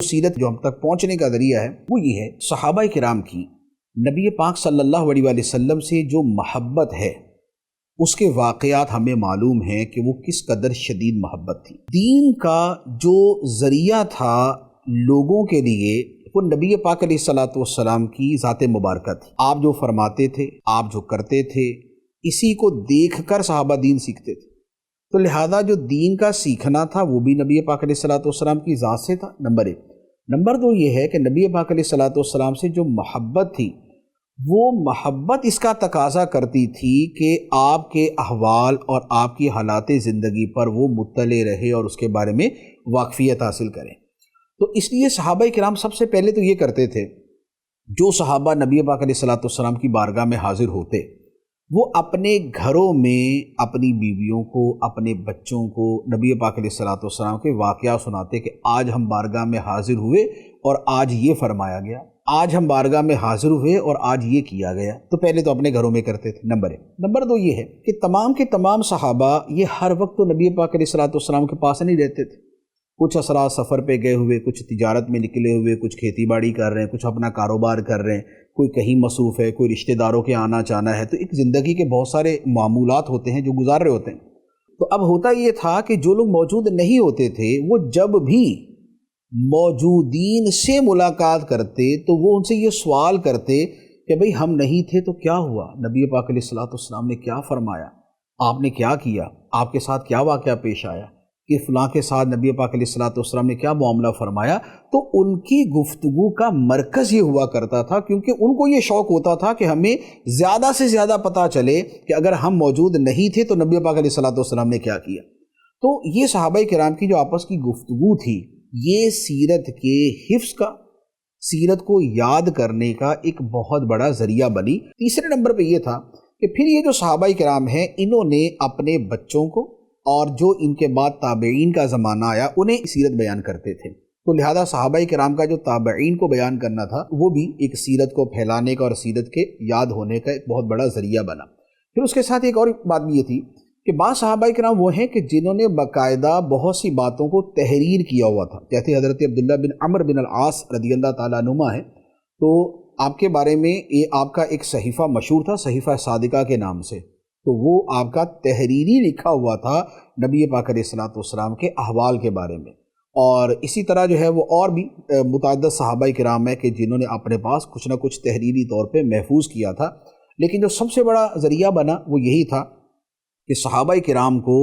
سیرت جو ہم تک پہنچنے کا ذریعہ ہے وہ یہ ہے صحابہ کرام کی نبی پاک صلی اللہ علیہ وآلہ وسلم سے جو محبت ہے اس کے واقعات ہمیں معلوم ہیں کہ وہ کس قدر شدید محبت تھی۔ دین کا جو ذریعہ تھا لوگوں کے لیے وہ نبی پاک علیہ الصلوۃ والسلام کی ذات مبارکہ تھی۔ آپ جو فرماتے تھے، آپ جو کرتے تھے، اسی کو دیکھ کر صحابہ دین سیکھتے تھے۔ تو لہذا جو دین کا سیکھنا تھا وہ بھی نبی پاک علیہ الصلوۃ والسلام کی ذات سے تھا، نمبر ایک۔ نمبر دو یہ ہے کہ نبی پاک علیہ الصلوۃ والسلام سے جو محبت تھی وہ محبت اس کا تقاضا کرتی تھی کہ آپ کے احوال اور آپ کی حالات زندگی پر وہ مطلع رہے اور اس کے بارے میں واقفیت حاصل کریں۔ تو اس لیے صحابہ کرام سب سے پہلے تو یہ کرتے تھے، جو صحابہ نبی پاک علیہ الصلوۃ والسلام کی بارگاہ میں حاضر ہوتے وہ اپنے گھروں میں اپنی بیویوں کو، اپنے بچوں کو نبی پاک علیہ الصلوۃ والسلام کے واقعات سناتے کہ آج ہم بارگاہ میں حاضر ہوئے اور آج یہ فرمایا گیا، آج ہم بارگاہ میں حاضر ہوئے اور آج یہ کیا گیا۔ تو پہلے تو اپنے گھروں میں کرتے تھے، نمبر ایک۔ نمبر دو یہ ہے کہ تمام کے تمام صحابہ یہ ہر وقت تو نبی پاک علیہ الصلوۃ والسلام کے پاس نہیں رہتے تھے۔ کچھ اسرا سفر پہ گئے ہوئے، کچھ تجارت میں نکلے ہوئے، کچھ کھیتی باڑی کر رہے ہیں، کچھ اپنا کاروبار کر رہے ہیں، کوئی کہیں مصروف ہے، کوئی رشتہ داروں کے آنا جانا ہے۔ تو ایک زندگی کے بہت سارے معمولات ہوتے ہیں جو گزار رہے ہوتے ہیں۔ تو اب ہوتا یہ تھا کہ جو لوگ موجود نہیں ہوتے تھے وہ جب بھی موجودین سے ملاقات کرتے تو وہ ان سے یہ سوال کرتے کہ بھئی ہم نہیں تھے تو کیا ہوا، نبی پاک علیہ الصلوۃ والسلام نے کیا فرمایا، آپ نے کیا کیا، آپ کے ساتھ کیا واقعہ پیش آیا کہ فلاں کے ساتھ نبی پاک علیہ الصلوۃ والسلام نے کیا معاملہ فرمایا۔ تو ان کی گفتگو کا مرکز یہ ہوا کرتا تھا، کیونکہ ان کو یہ شوق ہوتا تھا کہ ہمیں زیادہ سے زیادہ پتہ چلے کہ اگر ہم موجود نہیں تھے تو نبی پاک علیہ الصلوۃ والسلام نے کیا کیا۔ تو یہ صحابہ کرام کی جو آپس کی گفتگو تھی یہ سیرت کے حفظ کا، سیرت کو یاد کرنے کا ایک بہت بڑا ذریعہ بنی۔ تیسرے نمبر پہ یہ تھا کہ پھر یہ جو صحابہ کرام ہیں انہوں نے اپنے بچوں کو اور جو ان کے بعد تابعین کا زمانہ آیا انہیں سیرت بیان کرتے تھے۔ تو لہذا صحابہ کرام کا جو تابعین کو بیان کرنا تھا وہ بھی ایک سیرت کو پھیلانے کا اور سیرت کے یاد ہونے کا ایک بہت بڑا ذریعہ بنا۔ پھر اس کے ساتھ ایک اور بات بھی یہ تھی کہ بعض صحابہ کرام وہ ہیں کہ جنہوں نے باقاعدہ بہت سی باتوں کو تحریر کیا ہوا تھا، جیسے حضرت عبداللہ بن عمرو بن العاص رضی اللہ تعالیٰ عنہما ہے۔ تو آپ کے بارے میں یہ آپ کا ایک صحیفہ مشہور تھا، صحیفہ صادقہ کے نام سے، تو وہ آپ کا تحریری لکھا ہوا تھا نبی پاک علیہ الصلوۃ والسلام کے احوال کے بارے میں۔ اور اسی طرح جو ہے وہ اور بھی متعدد صحابہ کرام ہیں کہ جنہوں نے اپنے پاس کچھ نہ کچھ تحریری طور پہ محفوظ کیا تھا۔ لیکن جو سب سے بڑا ذریعہ بنا وہ یہی تھا کہ صحابہ کرام کو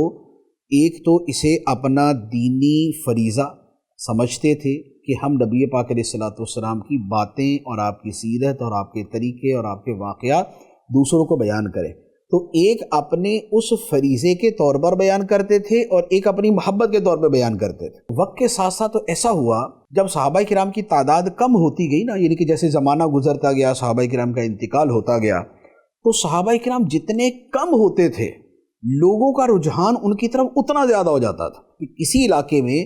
ایک تو اسے اپنا دینی فریضہ سمجھتے تھے کہ ہم نبی پاک علیہ الصلوۃ والسلام کی باتیں اور آپ کی سیرت اور آپ کے طریقے اور آپ کے واقعات دوسروں کو بیان کریں۔ تو ایک اپنے اس فریضے کے طور پر بیان کرتے تھے اور ایک اپنی محبت کے طور پر بیان کرتے تھے۔ وقت کے ساتھ ساتھ تو ایسا ہوا جب صحابہ کرام کی تعداد کم ہوتی گئی نا، یعنی کہ جیسے زمانہ گزرتا گیا، صحابہ کرام کا انتقال ہوتا گیا، تو صحابہ کرام جتنے کم ہوتے تھے لوگوں کا رجحان ان کی طرف اتنا زیادہ ہو جاتا تھا کہ کسی علاقے میں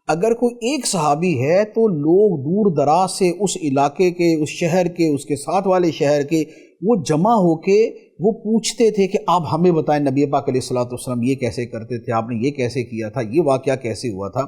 اگر کوئی ایک صحابی ہے تو لوگ دور دراز سے اس علاقے کے، اس شہر کے، اس کے ساتھ والے شہر کے وہ جمع ہو کے وہ پوچھتے تھے کہ آپ ہمیں بتائیں نبی پاک علیہ الصلوۃ والسلام یہ کیسے کرتے تھے، آپ نے یہ کیسے کیا تھا، یہ واقعہ کیسے ہوا تھا۔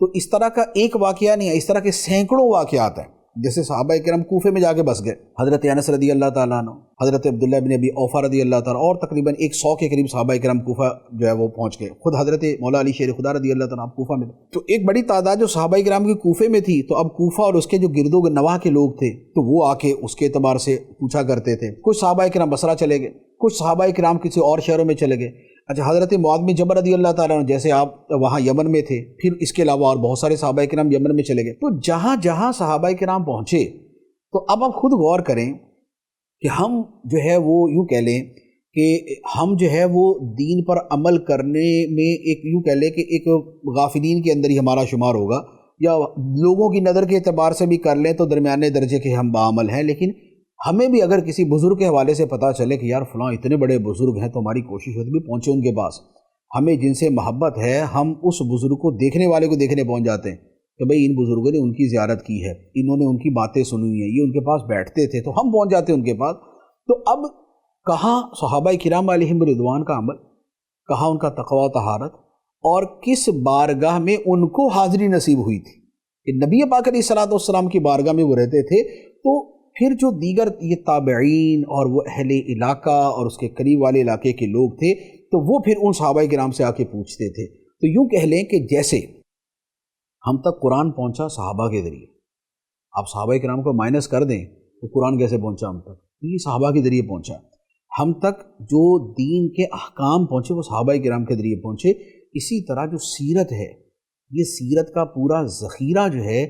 تو اس طرح کا ایک واقعہ نہیں ہے، اس طرح کے سینکڑوں واقعات ہیں۔ جیسے صحابہ کرام کوفے میں جا کے بس گئے، حضرت انس رضی اللہ تعالیٰ عنہ، حضرت عبداللہ بن ابی اوفا رضی اللہ تعالیٰ، اور تقریباً 100 کے قریب صحابہ کرام کوفہ جو ہے وہ پہنچ گئے۔ خود حضرت مولا علی شیر خدا رضی اللہ تعالیٰ کوفہ میں تھے۔ تو ایک بڑی تعداد جو صحابہ کرام کے کوفے میں تھی، تو اب کوفہ اور اس کے جو گرد و نواح کے لوگ تھے تو وہ آ کے اس کے اعتبار سے پوچھا کرتے تھے۔ کچھ صحابہ کرام بصرہ چلے گئے، کچھ صحابہ کرام کسی اور شہروں میں چلے گئے۔ اچھا، حضرت معاذ بن جبل رضی اللہ تعالیٰ عنہ جیسے آپ وہاں یمن میں تھے، پھر اس کے علاوہ اور بہت سارے صحابہ کرام یمن میں چلے گئے۔ تو جہاں جہاں صحابہ کرام پہنچے تو اب آپ خود غور کریں کہ ہم جو ہے وہ یوں کہہ لیں کہ ہم جو ہے وہ دین پر عمل کرنے میں ایک یوں کہہ لیں کہ ایک غافلین کے اندر ہی ہمارا شمار ہوگا، یا لوگوں کی نظر کے اعتبار سے بھی کر لیں تو درمیانے درجے کے ہم بعمل ہیں۔ لیکن ہمیں بھی اگر کسی بزرگ کے حوالے سے پتہ چلے کہ یار فلاں اتنے بڑے بزرگ ہیں، تو ہماری کوشش ہوتی بھی پہنچے ان کے پاس، ہمیں جن سے محبت ہے ہم اس بزرگ کو دیکھنے والے کو دیکھنے پہنچ جاتے ہیں کہ بھئی ان بزرگوں نے ان کی زیارت کی ہے، انہوں نے ان کی باتیں سنی ہیں، یہ ان کے پاس بیٹھتے تھے، تو ہم پہنچ جاتے ہیں ان کے پاس۔ تو اب کہاں صحابہ کرام علیہم رضوان کا عمل، کہاں ان کا تقوی و طہارت، اور کس بارگاہ میں ان کو حاضری نصیب ہوئی تھی۔ کہ نبی پاک علیہ الصلوۃ والسلام کی بارگاہ میں وہ رہتے تھے، تو پھر جو دیگر یہ تابعین اور وہ اہل علاقہ اور اس کے قریب والے علاقے کے لوگ تھے، تو وہ پھر ان صحابہ کرام سے آ کے پوچھتے تھے۔ تو یوں کہہ لیں کہ جیسے ہم تک قرآن پہنچا صحابہ کے ذریعے، آپ صحابہ کرام کو مائنس کر دیں تو قرآن کیسے پہنچا ہم تک؟ یہ صحابہ کے ذریعے پہنچا۔ ہم تک جو دین کے احکام پہنچے وہ صحابہ کرام کے ذریعے پہنچے۔ اسی طرح جو سیرت ہے، یہ سیرت کا پورا ذخیرہ جو ہے،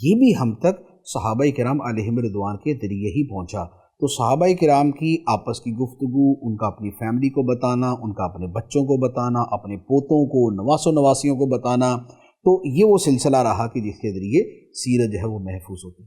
یہ بھی ہم تک صحابہ کرام علیہم رضوان کے ذریعے ہی پہنچا۔ تو صحابہ کرام کی آپس کی گفتگو، ان کا اپنی فیملی کو بتانا، ان کا اپنے بچوں کو بتانا، اپنے پوتوں کو، نواس و نواسیوں کو بتانا، تو یہ وہ سلسلہ رہا کہ جس کے ذریعے سیرت جو ہے وہ محفوظ ہوتی ہے۔